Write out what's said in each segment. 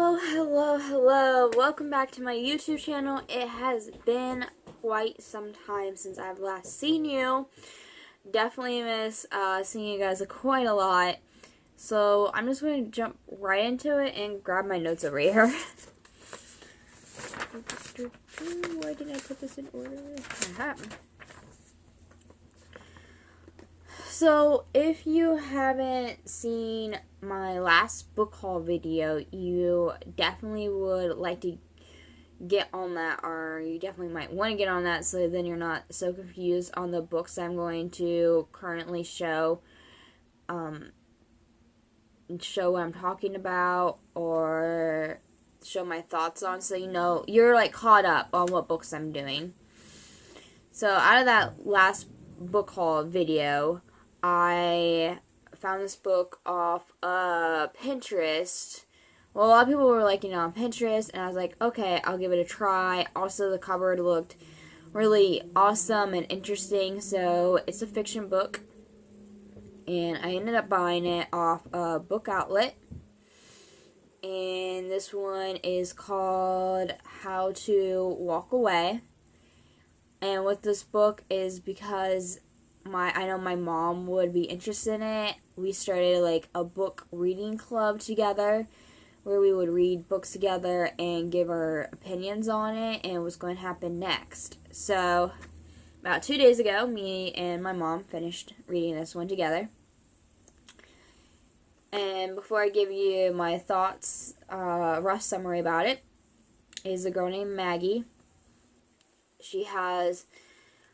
Hello. Welcome back to my YouTube channel. It has been quite some time since I've last seen you. Definitely miss seeing you guys quite a lot. So I'm just going to jump right into it and grab my notes over here. Why didn't I put this in order? So, if you haven't seen my last book haul video, you definitely would like to get on that, or you definitely might want to get on that so then you're not so confused on the books I'm going to currently show what I'm talking about, or show my thoughts on, so you know you're like caught up on what books I'm doing. So, out of that last book haul video, I found this book off Pinterest. Well, a lot of people were liking it on Pinterest, and I was like, okay, I'll give it a try. Also, the cover looked really awesome and interesting, so it's a fiction book. And I ended up buying it off a book outlet. And this one is called How to Walk Away. And what this book is, because I know my mom would be interested in it. We started like a book reading club together where we would read books together and give our opinions on it and what's going to happen next. So about 2 days ago, me and my mom finished reading this one together. And before I give you my thoughts, rough summary about it, is a girl named Maggie. She has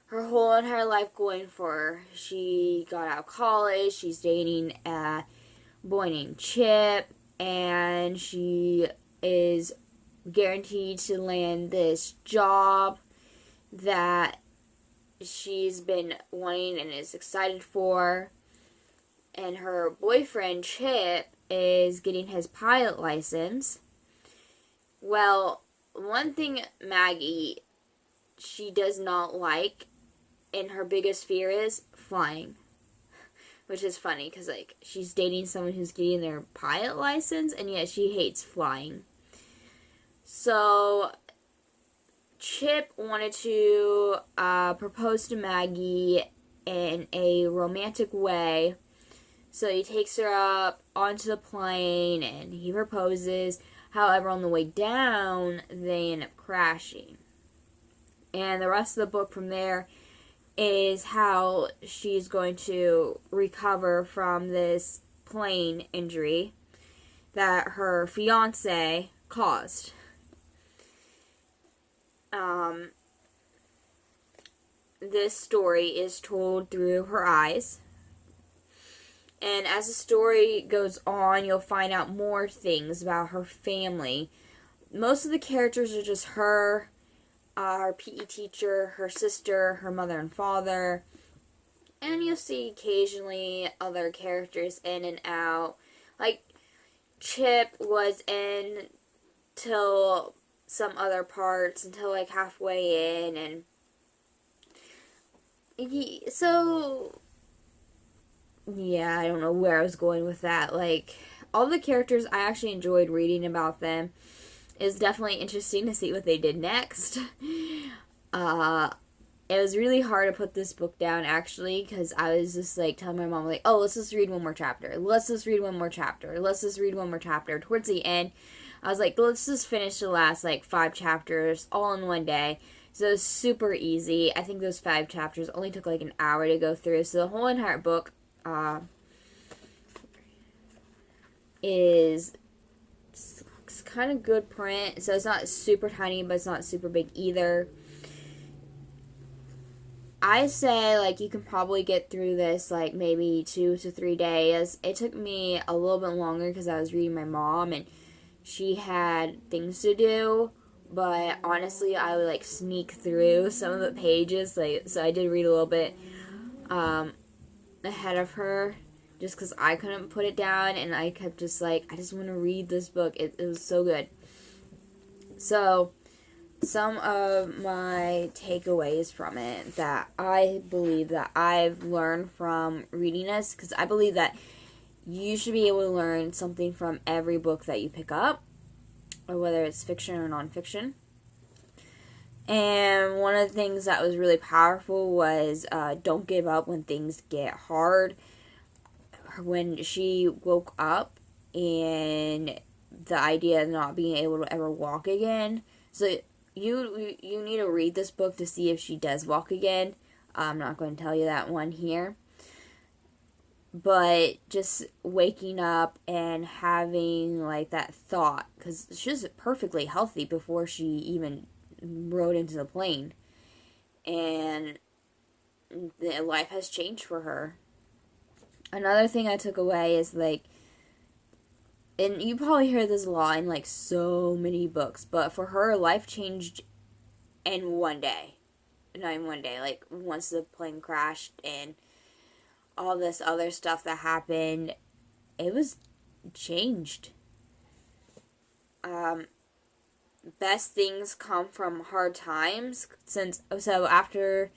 her whole entire life going for her. She got out of college, she's dating a boy named Chip, and she is guaranteed to land this job that she's been wanting and is excited for. And her boyfriend, Chip, is getting his pilot license. Well, one thing Maggie, she does not like, and her biggest fear is flying. Which is funny, because, like, she's dating someone who's getting their pilot license, and yet she hates flying. So, Chip wanted to propose to Maggie in a romantic way. So he takes her up onto the plane, and he proposes. However, on the way down, they end up crashing. And the rest of the book from there is how she's going to recover from this plane injury that her fiance caused. This story is told through her eyes. And as the story goes on, you'll find out more things about her family. Most of the characters are just her PE teacher, her sister, her mother and father, and you'll see occasionally other characters in and out. Like, Chip was in till some other parts, until like halfway in, and yeah, I don't know where I was going with that. Like, all the characters, I actually enjoyed reading about them. It's definitely interesting to see what they did next. It was really hard to put this book down, actually, because I was just, like, telling my mom, like, oh, let's just read one more chapter. Let's just read one more chapter. Let's just read one more chapter. Towards the end, I was like, let's just finish the last, like, 5 chapters all in one day. So it was super easy. I think those 5 chapters only took, like, an hour to go through. So the whole entire book is kind of good print, so it's not super tiny, but it's not super big either. I say, like, you can probably get through this, like, maybe 2 to 3 days. It took me a little bit longer because I was reading my mom, and she had things to do, but honestly, I would, like, sneak through some of the pages, like, so I did read a little bit ahead of her, just because I couldn't put it down, and I kept just like, I just want to read this book. It was so good. So, some of my takeaways from it that I believe that I've learned from reading this, because I believe that you should be able to learn something from every book that you pick up. or whether it's fiction or nonfiction. And one of the things that was really powerful was don't give up when things get hard. When she woke up and the idea of not being able to ever walk again. So you need to read this book to see if she does walk again. I'm not going to tell you that one here. But just waking up and having like that thought, because she was perfectly healthy before she even rode into the plane, and life has changed for her. Another thing I took away is like, and you probably hear this a lot in like so many books, but for her, life changed in one day. Not in one day, like once the plane crashed and all this other stuff that happened, it was changed. Best things come from hard times. So after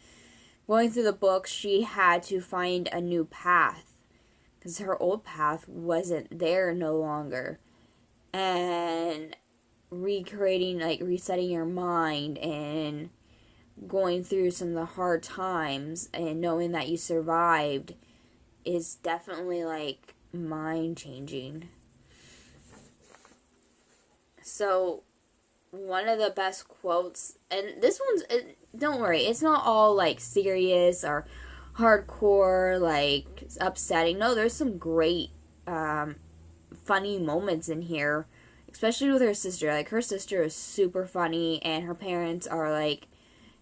going through the book, she had to find a new path because her old path wasn't there no longer. And recreating, like resetting your mind and going through some of the hard times and knowing that you survived is definitely like mind changing. So one of the best quotes, and this one's, don't worry, it's not all like serious or hardcore, like upsetting. No, there's some great funny moments in here, especially with her sister. Like her sister is super funny and her parents are like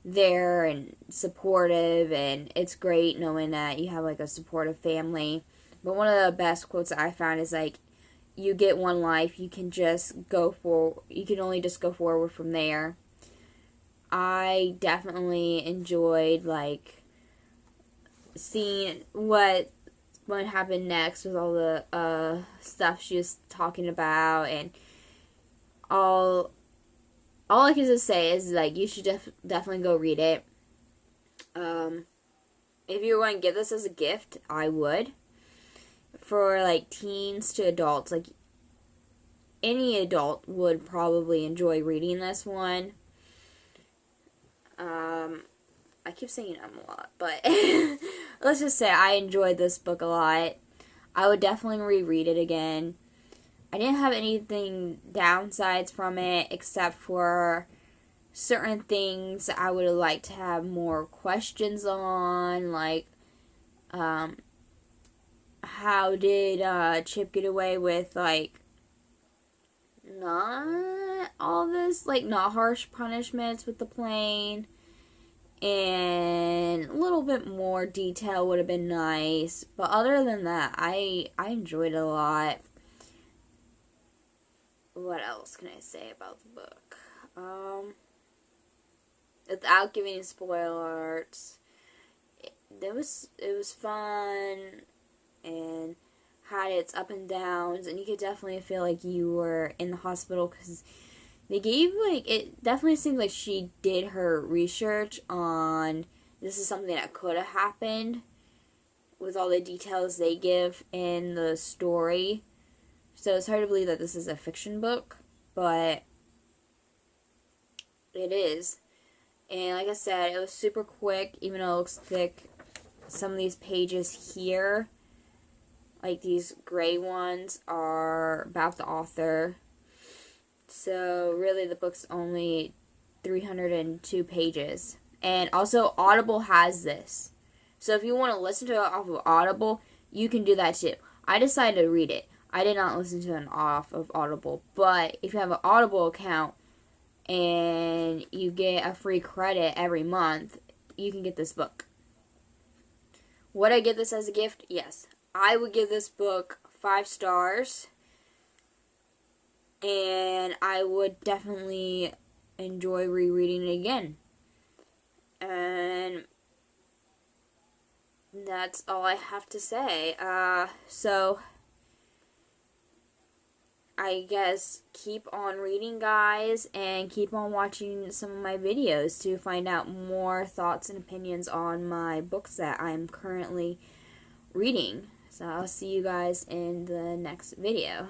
there and supportive, and it's great knowing that you have like a supportive family. But one of the best quotes that I found is like, you get one life, you can only just go forward from there. I definitely enjoyed like seeing what would happen next with all the stuff she was talking about, and all I can just say is like you should definitely go read it. If you were going to give this as a gift, I would. For like teens to adults, like any adult would probably enjoy reading this one. I keep saying a lot, but let's just say I enjoyed this book a lot. I would definitely reread it again. I didn't have anything downsides from it except for certain things I would have liked to have more questions on, like how did Chip get away with like not all this, like not harsh punishments with the plane, and a little bit more detail would have been nice. But other than that, I enjoyed it a lot. What else can I say about the book? Without giving spoilers, it was fun and had its up and downs, and you could definitely feel like you were in the hospital because they gave, like, it definitely seemed like she did her research on this is something that could have happened with all the details they give in the story. So it's hard to believe that this is a fiction book, but it is. And like I said, it was super quick, even though it looks thick. Some of these pages here, like these gray ones, are about the author. So really the book's only 302 pages. And also Audible has this. So if you want to listen to it off of Audible, you can do that too. I decided to read it. I did not listen to it off of Audible. But if you have an Audible account and you get a free credit every month, you can get this book. Would I give this as a gift? Yes. I would give this book 5 stars. And I would definitely enjoy rereading it again. And that's all I have to say. So I guess keep on reading, guys, and keep on watching some of my videos to find out more thoughts and opinions on my books that I'm currently reading. So I'll see you guys in the next video.